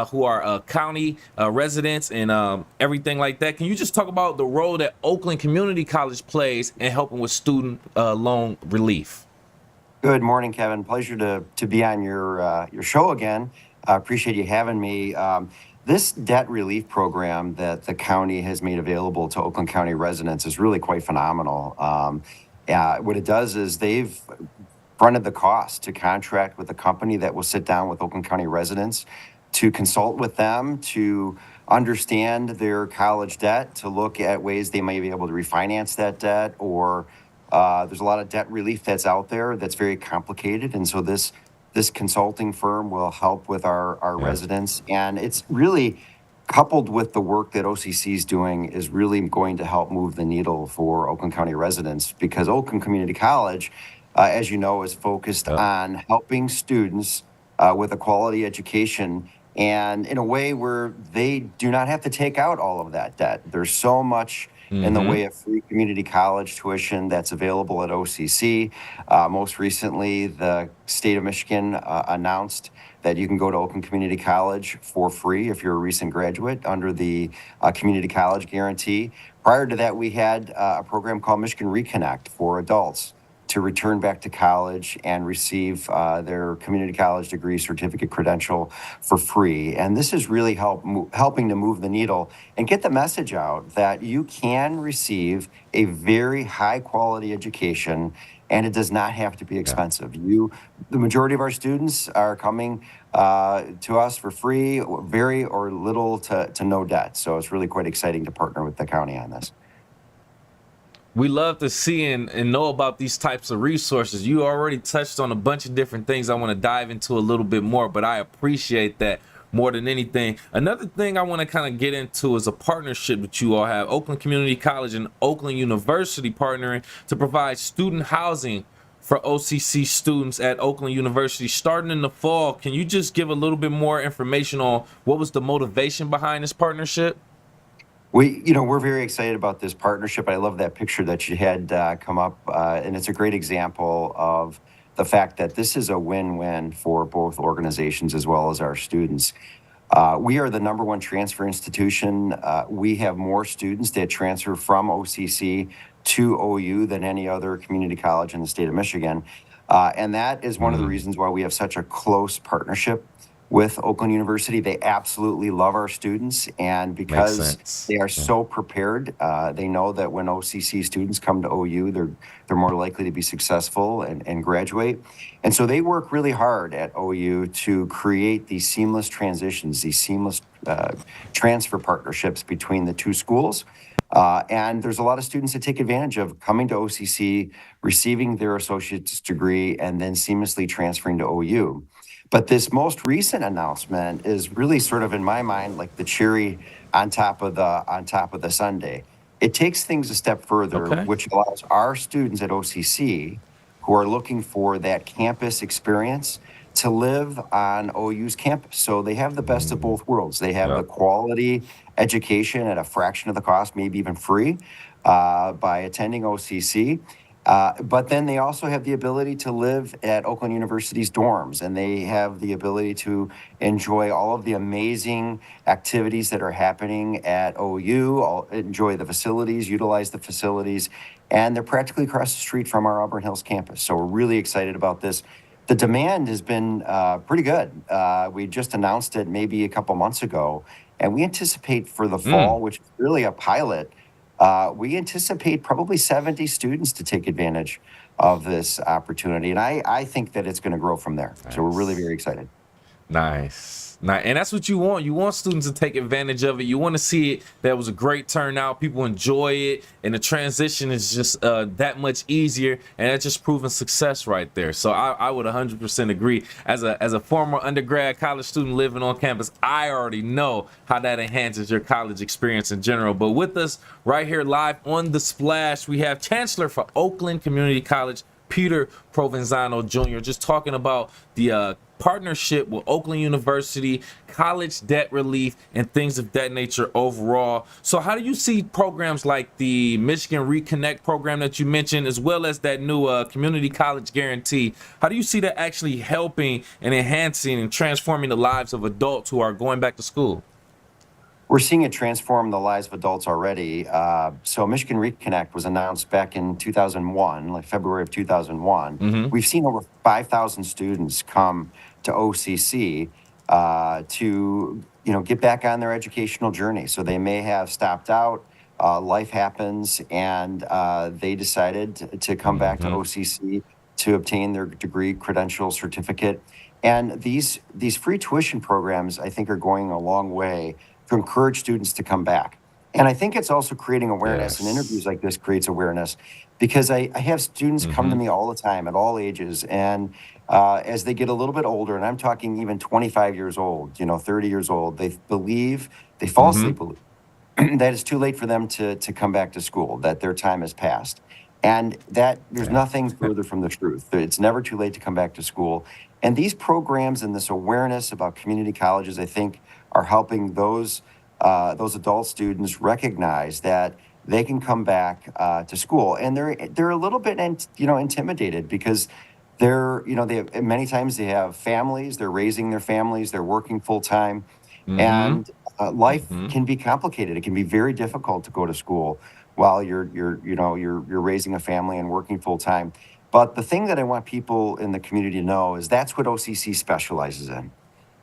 who are county residents and everything like that. Can you just talk about the role that Oakland Community College plays in helping with student loan relief? Good morning, Kevin. Pleasure to be on your show again. I appreciate you having me. This debt relief program that the county has made available to Oakland County residents is really quite phenomenal. What it does is they've fronted the cost to contract with a company that will sit down with Oakland County residents to consult with them, to understand their college debt, to look at ways they may be able to refinance that debt, or there's a lot of debt relief that's out there that's very complicated. And so this consulting firm will help with our residents. And it's really coupled with the work that OCC is doing is really going to help move the needle for Oakland County residents, because Oakland Community College, as you know, is focused on helping students with a quality education and in a way where they do not have to take out all of that debt. There's so much in the way of free community college tuition that's available at OCC. Most recently, the state of Michigan announced that you can go to Oakland Community College for free if you're a recent graduate under the Community College Guarantee. Prior to that, we had a program called Michigan Reconnect for adults to return back to college and receive their community college degree certificate credential for free. And this is really helping to move the needle and get the message out that you can receive a very high quality education and it does not have to be expensive. The majority of our students are coming to us for free, very or little to no debt. So it's really quite exciting to partner with the county on this. We love to see and know about these types of resources. You already touched on a bunch of different things I want to dive into a little bit more, but I appreciate that more than anything. Another thing I want to kind of get into is a partnership that you all have. Oakland Community College and Oakland University partnering to provide student housing for OCC students at Oakland University starting in the fall. Can you just give a little bit more information on what was the motivation behind this partnership? We're very excited about this partnership. I love that picture that you had come up, and it's a great example of the fact that this is a win-win for both organizations as well as our students. We are the #1 transfer institution. We have more students that transfer from OCC to OU than any other community college in the state of Michigan. And that is one of the reasons why we have such a close partnership with Oakland University. They absolutely love our students, and because they are so prepared, they know that when OCC students come to OU, they're more likely to be successful and graduate. And so they work really hard at OU to create these seamless transitions, these seamless transfer partnerships between the two schools. And there's a lot of students that take advantage of coming to OCC, receiving their associate's degree, and then seamlessly transferring to OU. But this most recent announcement is really sort of, in my mind, like the cherry on top of the sundae. It takes things a step further, which allows our students at OCC who are looking for that campus experience to live on OU's campus. So they have the best of both worlds. They have the quality education at a fraction of the cost, maybe even free, by attending OCC. But then they also have the ability to live at Oakland University's dorms, and they have the ability to enjoy all of the amazing activities that are happening at OU, enjoy the facilities, utilize the facilities, and they're practically across the street from our Auburn Hills campus. So we're really excited about this. The demand has been pretty good. We just announced it maybe a couple months ago, and we anticipate for the fall, which is really a pilot, we anticipate probably 70 students to take advantage of this opportunity. And I think that it's going to grow from there. So we're really very excited. Nice. And that's what you want. You want students to take advantage of it. You want to see it. That was a great turnout. People enjoy it. And the transition is just that much easier. And that's just proven success right there. So I would 100% agree. As a former undergrad college student living on campus, I already know how that enhances your college experience in general. But with us right here live on The Splash, we have Chancellor for Oakland Community College, Peter Provenzano Jr., just talking about the partnership with Oakland University, college debt relief, and things of that nature overall. So how do you see programs like the Michigan Reconnect program that you mentioned, as well as that new community college guarantee? How do you see that actually helping and enhancing and transforming the lives of adults who are going back to school? We're seeing it transform the lives of adults already. So Michigan Reconnect was announced back in 2001, like February of 2001. We've seen over 5,000 students come to OCC to get back on their educational journey. So they may have stopped out, life happens, and they decided to come back to OCC to obtain their degree, credential, certificate. And these free tuition programs, I think, are going a long way to encourage students to come back. And I think it's also creating awareness, and interviews like this creates awareness, because I have students come to me all the time at all ages, and as they get a little bit older, and I'm talking even 25 years old, 30 years old, they falsely believe that it's too late for them to come back to school, that their time has passed. And that there's nothing further from the truth. It's never too late to come back to school. And these programs and this awareness about community colleges, I think, are helping those adult students recognize that they can come back to school. And they're a little bit intimidated, because many times they have families, they're raising their families, they're working full time, and life can be complicated. It can be very difficult to go to school while you're raising a family and working full time. But the thing that I want people in the community to know is that's what OCC specializes in.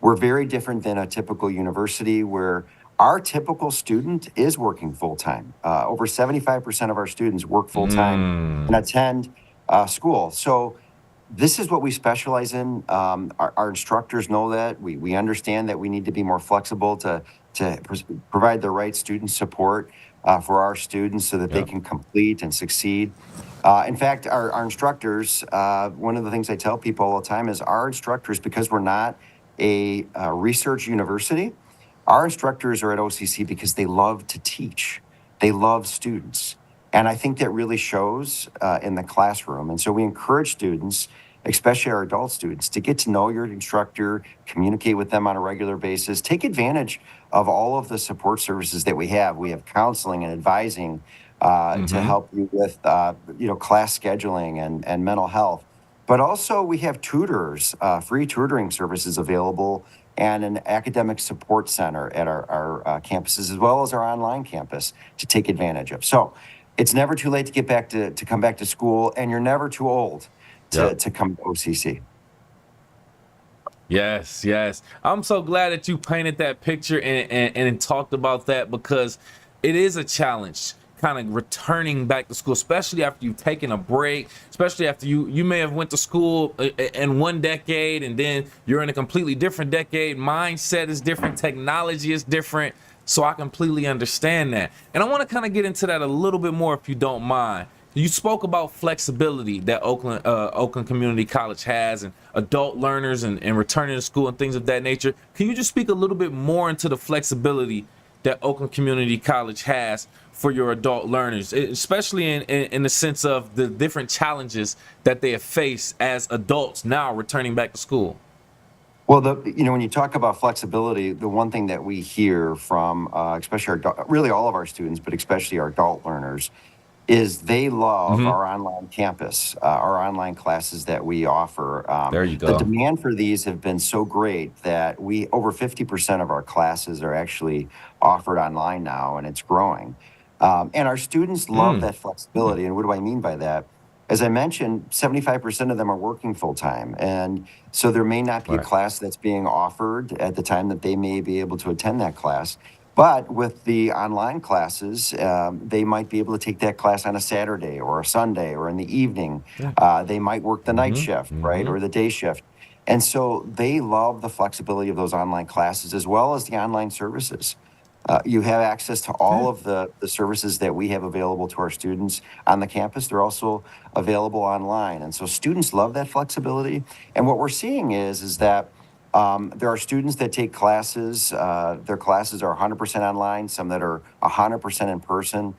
We're very different than a typical university, where our typical student is working full-time. Over 75% of our students work full-time and attend school. So this is what we specialize in. Our instructors know that. We understand that we need to be more flexible to provide the right student support for our students so that they can complete and succeed. In fact, our instructors, one of the things I tell people all the time is our instructors, because we're not a research university, our instructors are at OCC because they love to teach. They love students. And I think that really shows in the classroom. And so we encourage students, especially our adult students, to get to know your instructor, communicate with them on a regular basis, take advantage of all of the support services that we have. We have counseling and advising to help you with class scheduling and mental health. But also we have tutors, free tutoring services available and an academic support center at our campuses, as well as our online campus to take advantage of. So it's never too late to get back to come back to school, and you're never too old to come to OCC. Yes, yes. I'm so glad that you painted that picture and talked about that, because it is a challenge kind of returning back to school, especially after you've taken a break, especially after you may have went to school in one decade and then you're in a completely different decade. Mindset is different. Technology is different. So I completely understand that. And I want to kind of get into that a little bit more, if you don't mind. You spoke about flexibility that Oakland Community College has, and adult learners and returning to school and things of that nature. Can you just speak a little bit more into the flexibility that Oakland Community College has for your adult learners, especially in the sense of the different challenges that they have faced as adults now returning back to school? Well, when you talk about flexibility, the one thing that we hear from, especially really all of our students, but especially our adult learners, is they love our online campus, our online classes that we offer. There you go. The demand for these have been so great that over 50% of our classes are actually offered online now, and it's growing. And our students love that flexibility. And what do I mean by that? As I mentioned, 75% of them are working full time. And so there may not be a class that's being offered at the time that they may be able to attend that class. But with the online classes, they might be able to take that class on a Saturday or a Sunday or in the evening. They might work the night shift, right, or the day shift. And so they love the flexibility of those online classes as well as the online services. You have access to all of the services that we have available to our students on the campus. They're also available online. And so students love that flexibility. And what we're seeing is that there are students that take classes. Their classes are 100% online, some that are 100% in person,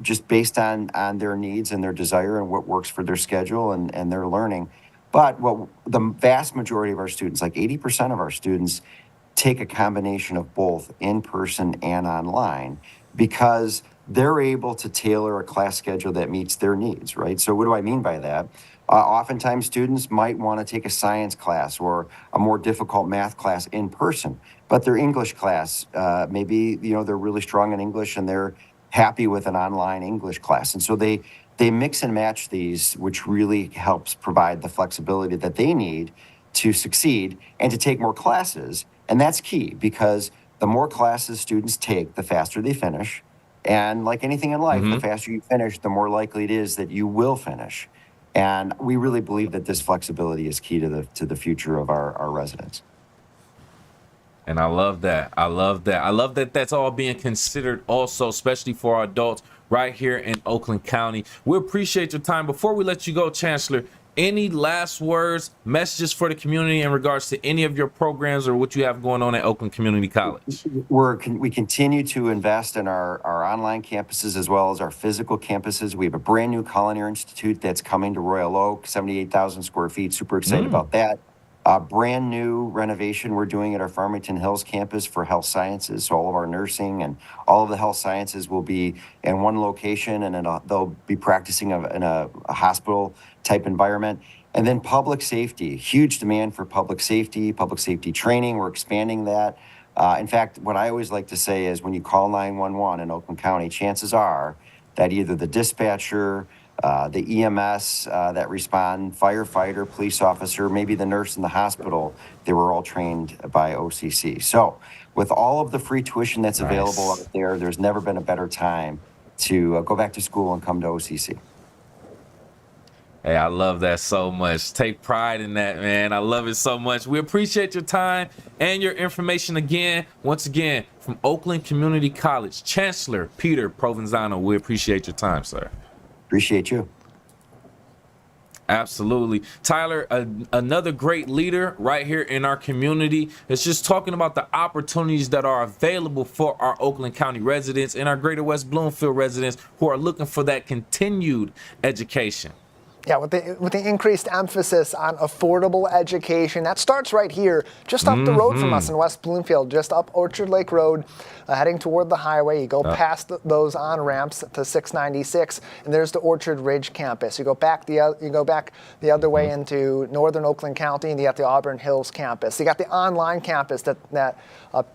just based on their needs and their desire and what works for their schedule and their learning. But the vast majority of our students, like 80% of our students, take a combination of both in person and online, because they're able to tailor a class schedule that meets their needs, right? So what do I mean by that? Oftentimes students might want to take a science class or a more difficult math class in person, but their English class, maybe, they're really strong in English and they're happy with an online English class. And so they mix and match these, which really helps provide the flexibility that they need to succeed and to take more classes. And that's key, because the more classes students take, the faster they finish. And like anything in life, the faster you finish, the more likely it is that you will finish. And we really believe that this flexibility is key to the future of our residents. And I love that. I love that that's all being considered also, especially for our adults right here in Oakland County. We appreciate your time. Before we let you go, Chancellor, any last words, messages for the community in regards to any of your programs or what you have going on at Oakland Community College? We continue to invest in our online campuses as well as our physical campuses. We have a brand new Culinary Institute that's coming to Royal Oak, 78,000 square feet. Super excited about that. A brand new renovation we're doing at our Farmington Hills campus for health sciences. So all of our nursing and all of the health sciences will be in one location, and they'll be practicing in a hospital type environment. And then public safety, huge demand for public safety training. We're expanding that. In fact, what I always like to say is when you call 911 in Oakland County, chances are that either the dispatcher, the EMS that respond, firefighter, police officer, maybe the nurse in the hospital, they were all trained by OCC. So with all of the free tuition that's available out there, there's never been a better time to go back to school and come to OCC. Hey, I love that so much. Take pride in that, man. I love it so much. We appreciate your time and your information again. Once again, from Oakland Community College, Chancellor Peter Provenzano, we appreciate your time, sir. Appreciate you. Absolutely. Tyler, another great leader right here in our community. It's just talking about the opportunities that are available for our Oakland County residents and our Greater West Bloomfield residents who are looking for that continued education. Yeah, with the increased emphasis on affordable education, that starts right here, just up the road from us in West Bloomfield, just up Orchard Lake Road, heading toward the highway. You go past those on-ramps to 696, and there's the Orchard Ridge campus. You go back the other way into northern Oakland County, and you got the Auburn Hills campus. You got the online campus that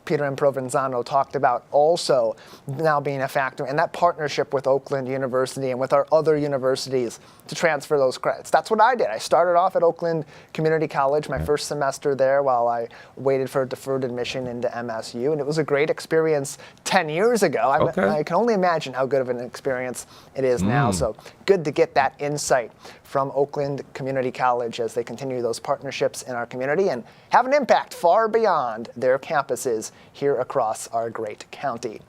Peter and Provenzano talked about, also now being a factor, and that partnership with Oakland University and with our other universities to transfer those credits. That's what I did. I started off at Oakland Community College, my first semester there, while I waited for deferred admission into MSU, and it was a great experience 10 years ago. I can only imagine how good of an experience it is now, so good to get that insight from Oakland Community College as they continue those partnerships in our community and have an impact far beyond their campuses here across our great county.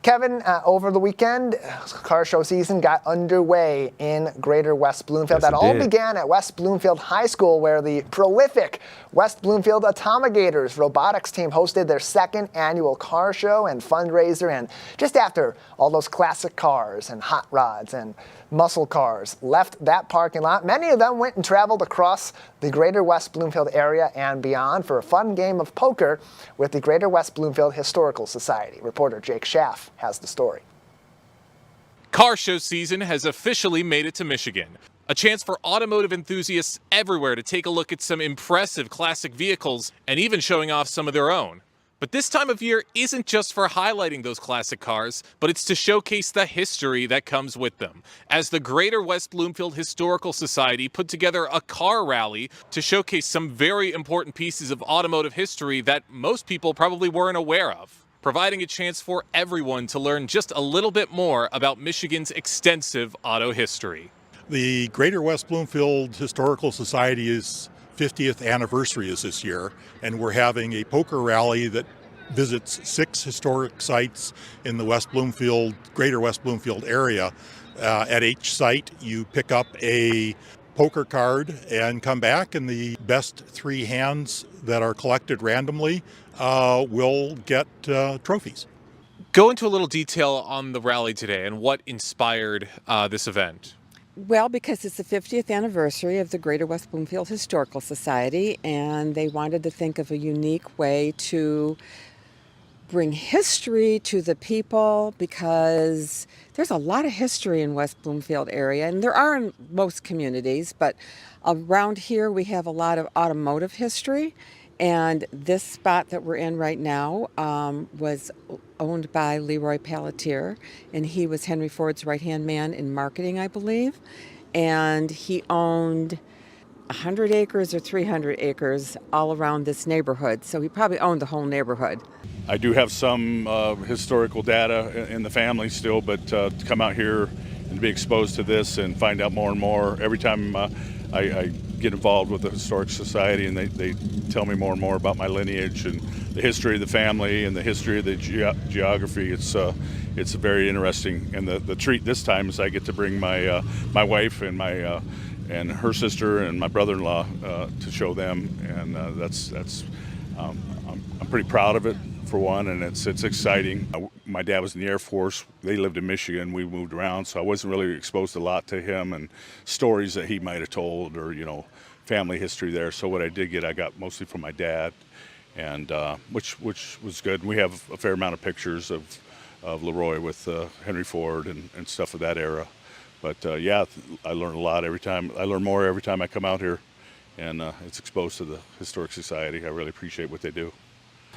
Kevin, over the weekend, car show season got underway in Greater West Bloomfield. That all began at West Bloomfield High School, where the prolific West Bloomfield Atomigators robotics team hosted their second annual car show and fundraiser. And just after all those classic cars and hot rods and muscle cars left that parking lot, many of them went and traveled across the Greater West Bloomfield area and beyond for a fun game of poker with the Greater West Bloomfield Historical Society. Reporter Jake Schaff has the story. Car show season has officially made it to Michigan. A chance for automotive enthusiasts everywhere to take a look at some impressive classic vehicles and even showing off some of their own. But this time of year isn't just for highlighting those classic cars, but it's to showcase the history that comes with them, as the Greater West Bloomfield Historical Society put together a car rally to showcase some very important pieces of automotive history that most people probably weren't aware of, providing a chance for everyone to learn just a little bit more about Michigan's extensive auto history. The Greater West Bloomfield Historical Society's 50th anniversary is this year, and we're having a poker rally that visits 6 historic sites in the Greater West Bloomfield area. At each site, you pick up a poker card and come back, and the best 3 hands that are collected randomly will get trophies. Go into a little detail on the rally today and what inspired this event. Well, because it's the 50th anniversary of the Greater West Bloomfield Historical Society, and they wanted to think of a unique way to bring history to the people, because there's a lot of history in West Bloomfield area, and there are in most communities, but around here we have a lot of automotive history. And this spot that we're in right now was owned by Leroy Pelletier, and he was Henry Ford's right-hand man in marketing, I believe. And he owned 100 acres or 300 acres all around this neighborhood, so he probably owned the whole neighborhood. I do have some historical data in the family still, but to come out here and be exposed to this and find out more and more, every time I get involved with the Historic Society and they tell me more and more about my lineage and the history of the family and the history of the geography. It's very interesting, and the treat this time is I get to bring my wife and and her sister and my brother-in-law to show them, and I'm pretty proud of it, for one, and it's exciting. My dad was in the Air Force. They lived in Michigan. We moved around, so I wasn't really exposed a lot to him and stories that he might have told, or family history there. So what I did get, I got mostly from my dad, and which was good. We have a fair amount of pictures of Leroy with Henry Ford and stuff of that era. But yeah, I learn a lot every time. I learn more every time I come out here, and it's exposed to the Historic Society. I really appreciate what they do.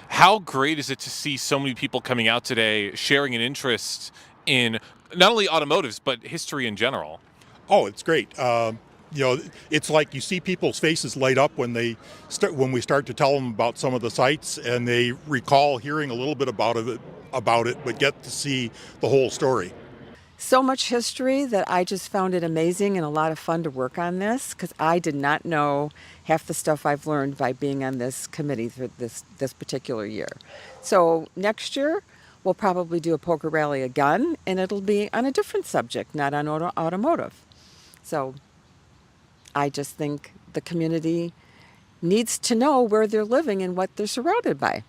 How great is it to see so many people coming out today sharing an interest in not only automotives, but history in general? Oh, it's great. It's like you see people's faces light up when we start to tell them about some of the sites, and they recall hearing a little bit about it, but get to see the whole story. So much history that I just found it amazing and a lot of fun to work on this, because I did not know half the stuff I've learned by being on this committee for this particular year. So next year, we'll probably do a poker rally again, and it'll be on a different subject, not on automotive. So I just think the community needs to know where they're living and what they're surrounded by.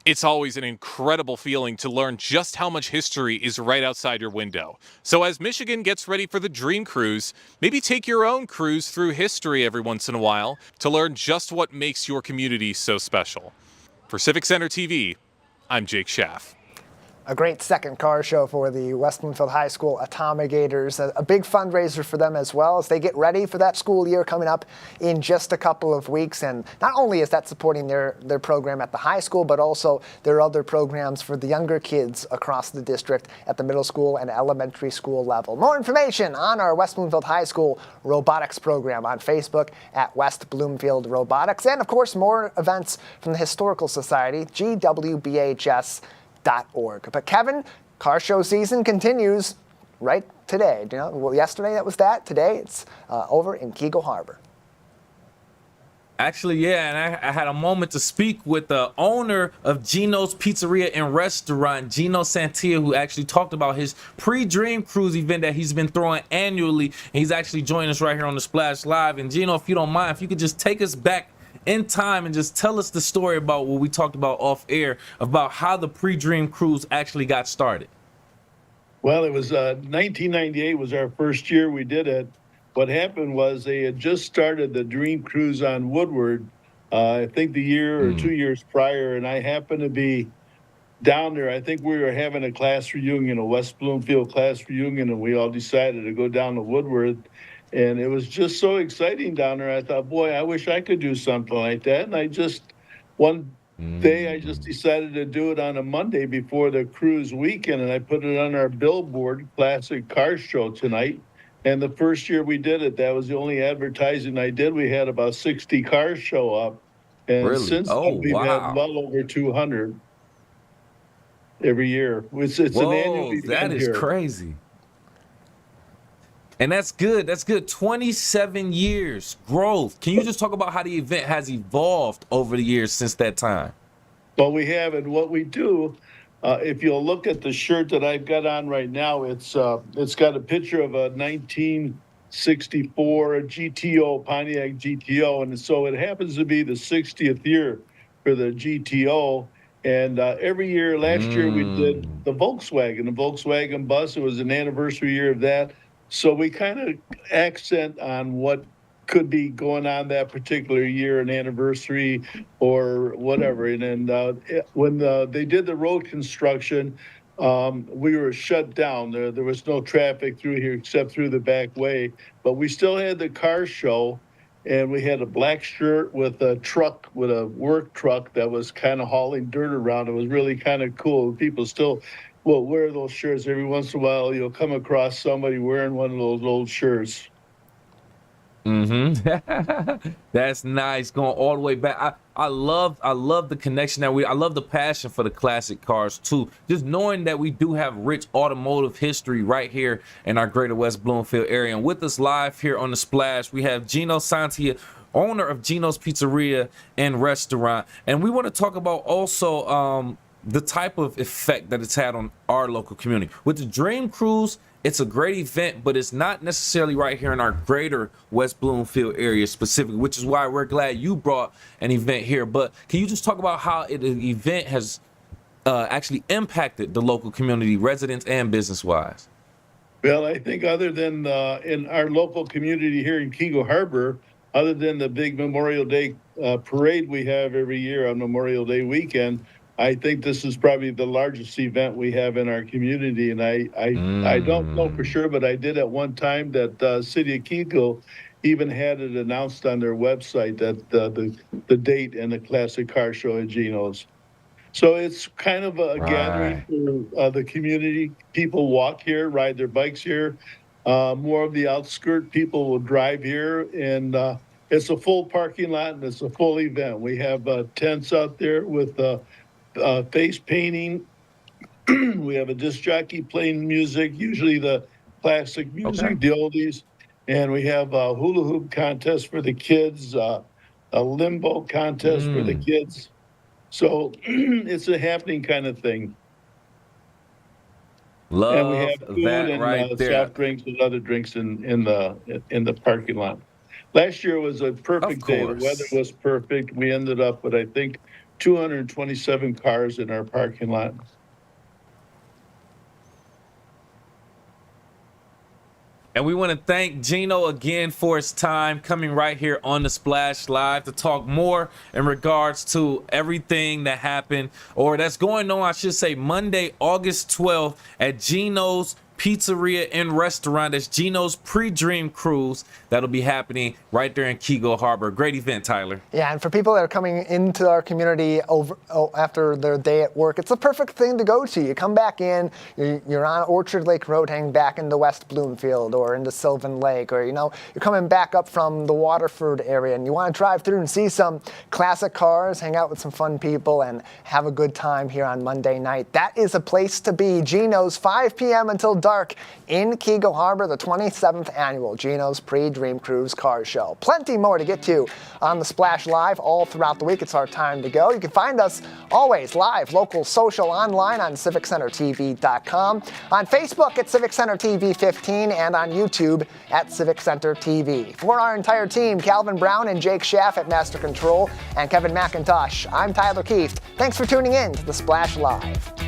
It's always an incredible feeling to learn just how much history is right outside your window. So as Michigan gets ready for the Dream Cruise, maybe take your own cruise through history every once in a while to learn just what makes your community so special. For Civic Center TV, I'm Jake Schaff. A great second car show for the West Bloomfield High School Atomigators. A big fundraiser for them as well as they get ready for that school year coming up in just a couple of weeks. And not only is that supporting their program at the high school, but also their other programs for the younger kids across the district at the middle school and elementary school level. More information on our West Bloomfield High School robotics program on Facebook at West Bloomfield Robotics. And of course, more events from the Historical Society, GWBHS.org. But Kevin, car show season continues right today. You know, well, yesterday that was that. Today it's over in Keego Harbor. Actually, yeah, and I had a moment to speak with the owner of Gino's Pizzeria and Restaurant, Gino Santia, who actually talked about his pre-Dream Cruise event that he's been throwing annually. And he's actually joining us right here on the Splash Live. And Gino, if you don't mind, if you could just take us back in time and just tell us the story about what we talked about off air about how the pre-Dream Cruise actually got started. Well, it was 1998 was our first year we did it. What happened was they had just started the Dream Cruise on Woodward, I think the year or 2 years prior, and I happened to be down there. I think we were having a class reunion, a West Bloomfield class reunion, and we all decided to go down to Woodward. And it was just so exciting down there. I thought, boy, I wish I could do something like that. And I just, one day, I just decided to do it on a Monday before the cruise weekend. And I put it on our billboard, Classic Car Show tonight. And the first year we did it, that was the only advertising I did. We had about 60 cars show up. And Really? since then, we've had well over 200 every year. It's an annual event. That is crazy. And that's good. That's good. 27 years growth. Can you just talk about how the event has evolved over the years since that time? Well, we have, and what we do, if you'll look at the shirt that I've got on right now, it's got a picture of a 1964 GTO, Pontiac GTO, and so it happens to be the 60th year for the GTO. And every year, last year we did the Volkswagen bus. It was an anniversary year of that. So we kind of accent on what could be going on that particular year, an anniversary or whatever. And then when they did the road construction, we were shut down. There was no traffic through here except through the back way. But we still had the car show, and we had a black shirt with a truck, with a work truck that was kind of hauling dirt around. It was really kind of cool. People still will wear those shirts. Every once in a while, you'll come across somebody wearing one of those old shirts. That's nice. Going all the way back. I love the connection that I love the passion for the classic cars too. Just knowing that we do have rich automotive history right here in our Greater West Bloomfield area. And with us live here on the Splash, we have Gino Santia, owner of Gino's Pizzeria and Restaurant. And we want to talk about also the type of effect that it's had on our local community. With the Dream Cruise, it's a great event, but it's not necessarily right here in our Greater West Bloomfield area specifically, which is why we're glad you brought an event here. But can you just talk about how the event has actually impacted the local community, residents and business-wise? Well, I think other than in our local community here in Keego Harbor, other than the big Memorial Day parade we have every year on Memorial Day weekend, I think this is probably the largest event we have in our community, and I don't know for sure, but I did at one time that City of Keego even had it announced on their website that the date and the Classic Car Show at Gino's. So it's kind of a gathering for the community. People walk here, ride their bikes here. More of the outskirt people will drive here, and it's a full parking lot and it's a full event. We have tents out there with face painting. We have a disc jockey playing music, usually the classic music, the oldies. And we have a hula hoop contest for the kids, a limbo contest for the kids. So it's a happening kind of thing. Love and we have food that and right there. soft drinks and other drinks in the parking lot. Last year was a perfect day. The weather was perfect. We ended up with, I think, 227 cars in our parking lot. And we want to thank Gino again for his time coming right here on the Splash Live to talk more in regards to everything that happened, or that's going on, I should say, Monday, August 12th at Gino's Pizzeria and Restaurant. That's Gino's Pre-Dream Cruise. That'll be happening right there in Keego Harbor. Great event, Tyler. Yeah, and for people that are coming into our community after their day at work, it's a perfect thing to go to. You come back in, you're on Orchard Lake Road heading back into West Bloomfield or into Sylvan Lake, or you're coming back up from the Waterford area and you want to drive through and see some classic cars, hang out with some fun people, and have a good time here on Monday night. That is a place to be. Gino's, 5 p.m. until dark in Keego Harbor, the 27th annual Gino's Pre-Dream Cruise Car Show. Plenty more to get to on the Splash Live all throughout the week. It's our time to go. You can find us always live, local, social, online on CivicCenterTV.com, on Facebook at Civic Center TV 15, and on YouTube at Civic Center TV. For our entire team, Calvin Brown and Jake Schaff at Master Control, and Kevin McIntosh, I'm Tyler Keefe. Thanks for tuning in to the Splash Live.